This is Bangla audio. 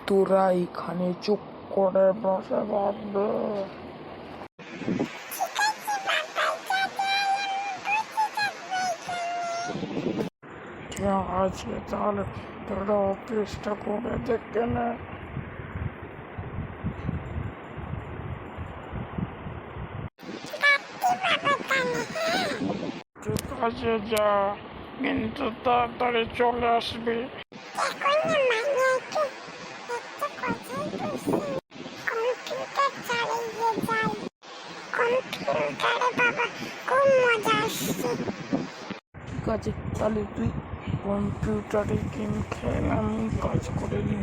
তোরা এখানে চুপ করে বসে ভাববে। ঠিক আছে, তাহলে তোরা অফিসটা করে দেখে নে। ঠিক আছে, যা, কিন্তু তাড়াতাড়ি চলে আসবি। ঠিক আছে, তাহলে তুই কম্পিউটারে গেম খেল, আমি কাজ করে নিই।